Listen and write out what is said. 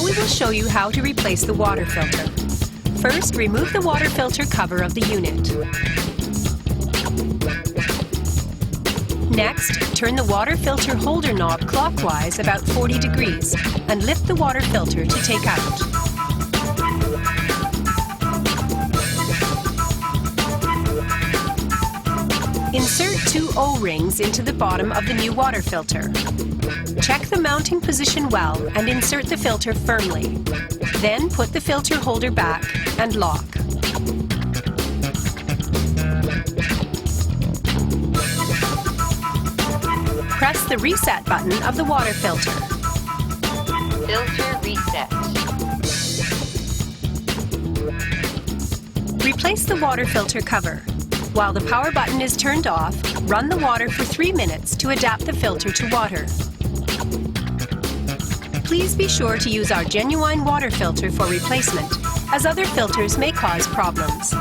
we will show you how to replace the water filter. First, remove the water filter cover of the unit. Next, turn the water filter holder knob clockwise about 40 degrees and lift the water filter to take out. Insert 2 O-rings into the bottom of the new water filter. Check the mounting position well and insert the filter firmly. Then put the filter holder back and lock. Press the reset button of the water filter. Filter reset. Replace the water filter cover. While the power button is turned off, run the water for 3 minutes to adapt the filter to water. Please be sure to use our genuine water filter for replacement, as other filters may cause problems.